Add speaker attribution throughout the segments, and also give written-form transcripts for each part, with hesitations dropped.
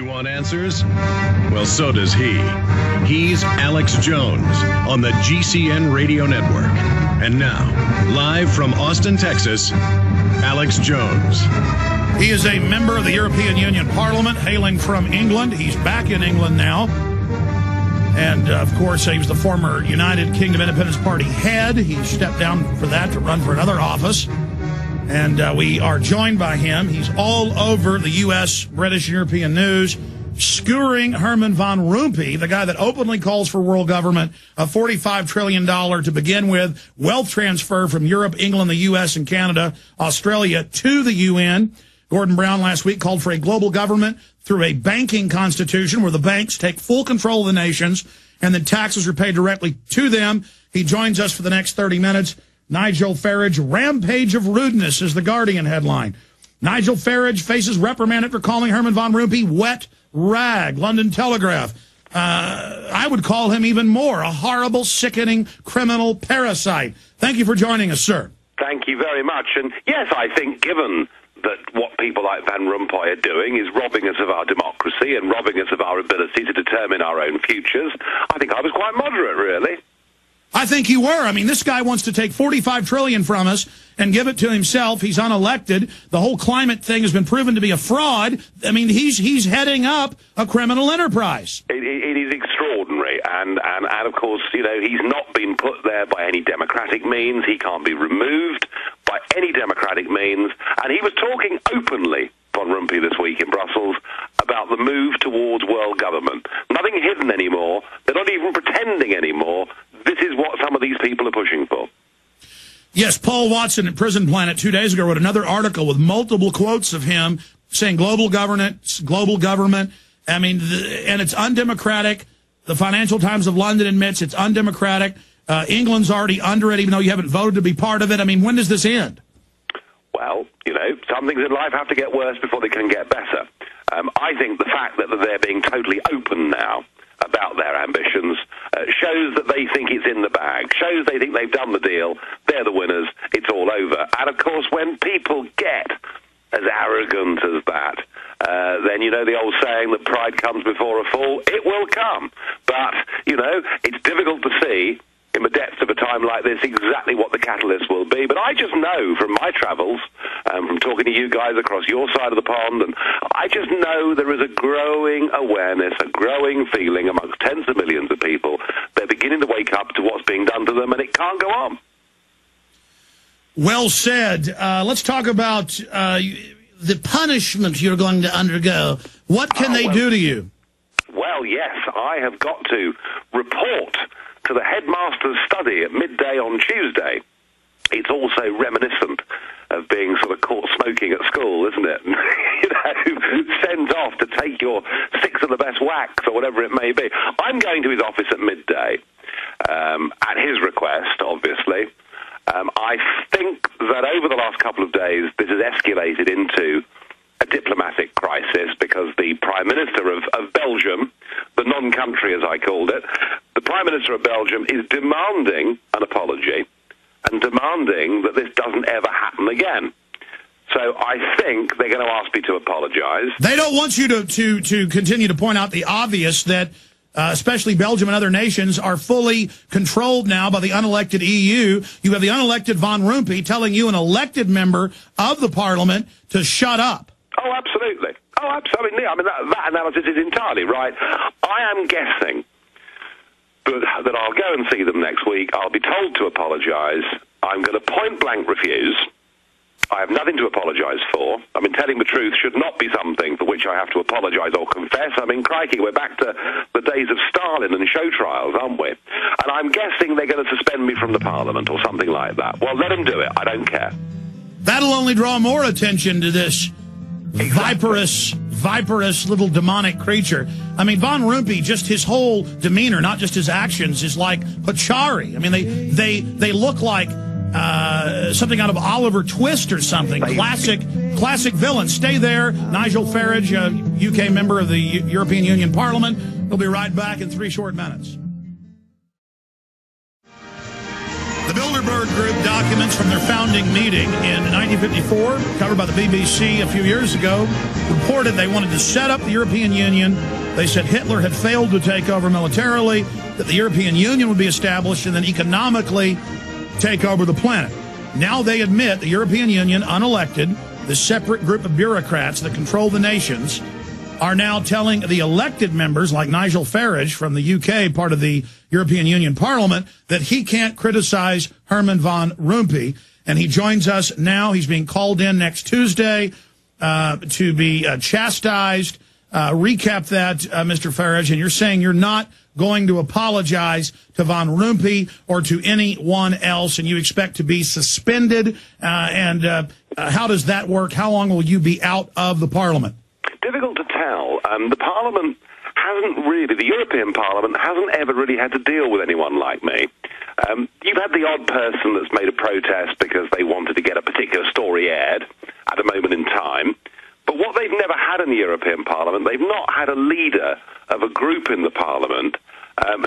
Speaker 1: You want answers? Well, so does he. He's Alex Jones on the GCN Radio Network. And now, live from Austin, Texas, Alex Jones.
Speaker 2: He is a member of the European Union Parliament, hailing from England. He's back in England now. And, of course, he was the former United Kingdom Independence Party head. He stepped down for that to run for another office. And we are joined by him. He's all over the U.S., British, and European news, skewering Herman van Rompuy, the guy that openly calls for world government, a $45 trillion to begin with, wealth transfer from Europe, England, the U.S., and Canada, Australia to the UN. Gordon Brown last week called for a global government through a banking constitution where the banks take full control of the nations and then taxes are paid directly to them. He joins us for the next 30 minutes. Nigel Farage, rampage of rudeness is the Guardian headline. Nigel Farage faces reprimanded for calling Herman van Rompuy wet rag. London Telegraph. I would call him even more, a horrible, sickening, criminal parasite. Thank you for joining us, sir.
Speaker 3: Thank you very much. And yes, I think given that what people like Van Rompuy are doing is robbing us of our democracy and robbing us of our ability to determine our own futures, I think I was quite moderate, really.
Speaker 2: I think you were. I mean, this guy wants to take $45 trillion from us and give it to himself. He's unelected. The whole climate thing has been proven to be a fraud. I mean, he's heading up a criminal enterprise.
Speaker 3: It is extraordinary. And of course, you know, he's not been put there by any democratic means. He can't be removed by any democratic means. And he was talking openly, Van Rompuy, this week in Brussels, about the move towards world government. Nothing hidden anymore. They're not even pretending anymore. This is what some of these people are pushing for.
Speaker 2: Yes, Paul Watson at Prison Planet 2 days ago wrote another article with multiple quotes of him saying global governance, global government. I mean, and it's undemocratic. The Financial Times of London admits it's undemocratic. England's already under it, even though you haven't voted to be part of it. I mean, when does this end?
Speaker 3: Well, you know, some things in life have to get worse before they can get better. I think the fact that they're being totally open now about their ambitions shows that they think it's in the bag, shows they think they've done the deal, they're the winners, it's all over. And, of course, when people get as arrogant as that, then, you know, the old saying that pride comes before a fall, it will come. But, you know, it's difficult to see in the depths of a time like this exactly what the catalyst will be. But I just know from my travels, from talking to you guys across your side of the pond, and I just know there is a growing awareness, a growing feeling amongst tens of millions of people. They're beginning to wake up to what's being done to them, and it can't go on.
Speaker 2: Well said. Let's talk about the punishment you're going to undergo. What can they do to you?
Speaker 3: Well, yes, I have got to report to the headmaster's study at midday on Tuesday. It's also reminiscent of being sort of caught smoking at school, isn't it? You know, sent off to take your 6 of the best whacks or whatever it may be. I'm going to his office at midday, at his request, obviously. I think that over the last couple of days, this has escalated into a diplomatic crisis because the Prime Minister of Belgium, the non-country as I called it, the Prime Minister of Belgium is demanding an apology and demanding that this doesn't ever happen again. So I think they're going to ask me to apologize.
Speaker 2: They don't want you to continue to point out the obvious that especially Belgium and other nations are fully controlled now by the unelected EU. You have the unelected Van Rompuy telling you, an elected member of the parliament, to shut up.
Speaker 3: Oh, absolutely. Oh, absolutely. I mean, that analysis is entirely right. I am guessing that I'll go and see them next week. I'll be told to apologize. I'm going to point-blank refuse. I have nothing to apologize for. I mean, telling the truth should not be something for which I have to apologize or confess. I mean, crikey, we're back to the days of Stalin and show trials, aren't we? And I'm guessing they're going to suspend me from the parliament or something like that. Well, let them do it. I don't care.
Speaker 2: That'll only draw more attention to this viperous little demonic creature. I mean, Van Rompuy, just his whole demeanor, not just his actions, is like Pachari. I mean, they look like something out of Oliver Twist or something. Classic villain. Stay there. Nigel Farage, UK member of the European Union Parliament. We'll be right back in 3 short minutes. The Bilderberg Group documents from their founding meeting in 1954, covered by the BBC a few years ago, reported they wanted to set up the European Union. They said Hitler had failed to take over militarily, that the European Union would be established, and then economically take over the planet. Now they admit the European Union, unelected, the separate group of bureaucrats that control the nations, are now telling the elected members, like Nigel Farage from the UK, part of the European Union Parliament, that he can't criticize Herman von Rompuy. And he joins us now. He's being called in next Tuesday to be chastised. Recap that, Mr. Farage, and you're saying you're not going to apologize to von Rompuy or to anyone else, and you expect to be suspended. How does that work? How long will you be out of the Parliament?
Speaker 3: Difficult to tell. The Parliament hasn't really, the European Parliament hasn't ever really had to deal with anyone like me. You've had the odd person that's made a protest because they wanted to get a particular story aired at a moment in time. But what they've never had in the European Parliament, they've not had a leader of a group in the Parliament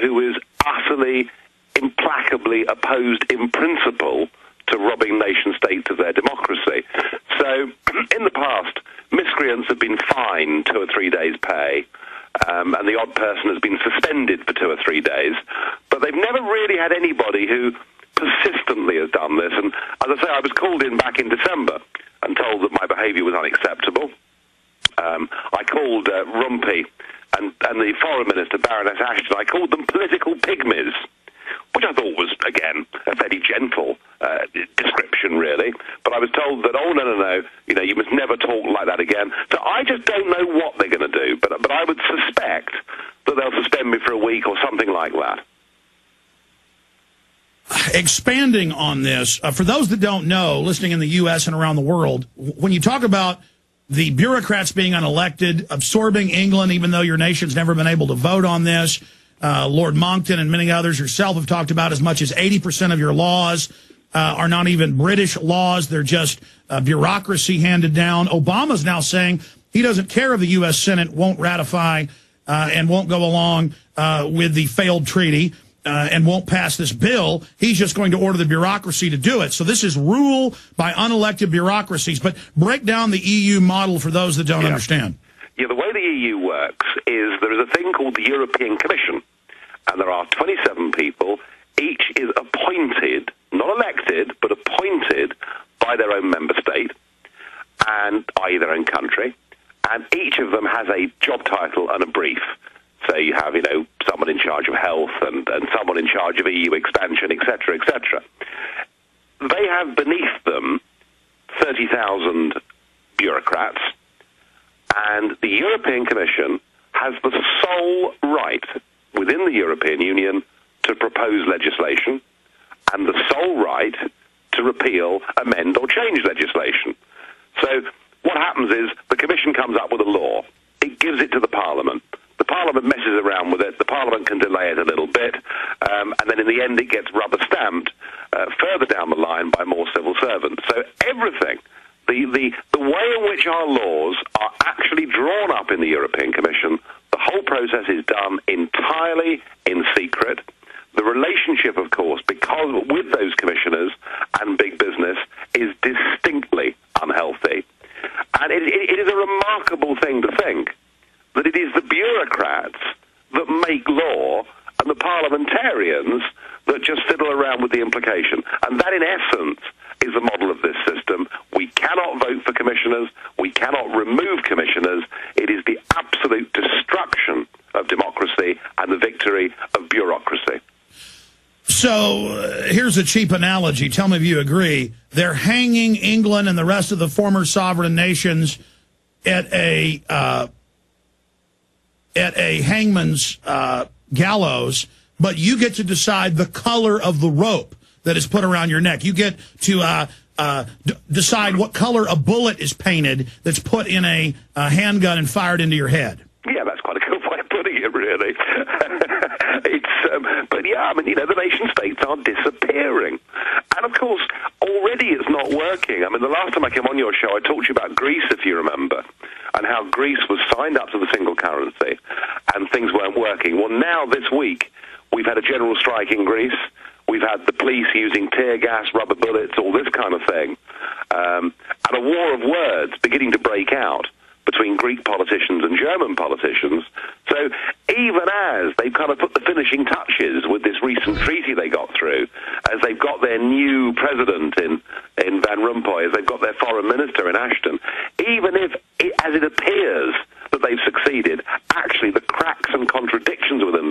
Speaker 3: who is utterly, implacably opposed in principle to robbing nation-states of their democracy. So, in the past, miscreants have been fined 2 or 3 days' pay, and the odd person has been suspended for 2 or 3 days, but they've never really had anybody who persistently has done this. And as I say, I was called in back in December and told that my behaviour was unacceptable. I called Rompuy and the Foreign Minister, Baroness Ashton, I called them political pygmies, which I thought was, again, a very gentle description, really. But I was told that, oh, no, you must never talk like that again. So I just don't know what they're going to do, but I would suspect that they'll suspend me for a week or something like that.
Speaker 2: Expanding on this, for those that don't know, listening in the U.S. and around the world, when you talk about the bureaucrats being unelected, absorbing England, even though your nation's never been able to vote on this, Lord Monckton and many others yourself have talked about as much as 80% of your laws are not even British laws. They're just bureaucracy handed down. Obama's now saying he doesn't care if the U.S. Senate won't ratify and won't go along with the failed treaty and won't pass this bill. He's just going to order the bureaucracy to do it. So this is rule by unelected bureaucracies. But break down the EU model for those that don't understand. Yeah, the way the EU works is there is a thing called the European Commission, and there are 27 people. Each is appointed, not elected, but appointed by their own member state, and i.e. their own country, and each of them has a job title and a brief. So you have, someone in charge of health and someone in charge of EU expansion, etc., etc. They have beneath them 30,000 bureaucrats, and the European Commission has the sole right within the European Union to propose legislation and the sole right to repeal, amend, or change legislation. So what happens is the Commission comes up with a law. It gives it to the Parliament. The Parliament messes around with it. The Parliament can delay it a little bit, and then in the end it gets rubber-stamped further down the line by more civil servants. So everything, the way in which our laws are actually drawn up in the European Commission, the whole process is done entirely in secret. The relationship, of course, because with those commissioners and big business, is distinctly unhealthy. And it is a remarkable thing to think that it is the bureaucrats that make law and the parliamentarians that just fiddle around with the implication. And that, in essence, is the model of this system. We cannot vote for commissioners. We cannot remove commissioners. It is the absolute destruction of democracy and the victory of bureaucracy. So here's a cheap analogy. Tell me if you agree. They're hanging England and the rest of the former sovereign nations at a hangman's gallows, but you get to decide the color of the rope that is put around your neck. You get to decide what color a bullet is painted that's put in a handgun and fired into your head. Yeah, that's quite a good way of putting it, really. But yeah, I mean, the nation states are disappearing. And of course, already it's not working. I mean, the last time I came on your show, I talked to you about Greece, if you remember, and how Greece was signed up to the single currency and things weren't working. Well, now this week, we've had a general strike in Greece.
Speaker 3: We've had the police using tear gas, rubber bullets, all this kind of thing. And a war of words beginning to break out between Greek politicians and German politicians. So even as they've kind of put the finishing touches with this recent treaty they got through, as they've got their new president in Van Rompuy, as they've got their foreign minister in Ashton, even if, as it appears that they've succeeded, actually the cracks and contradictions within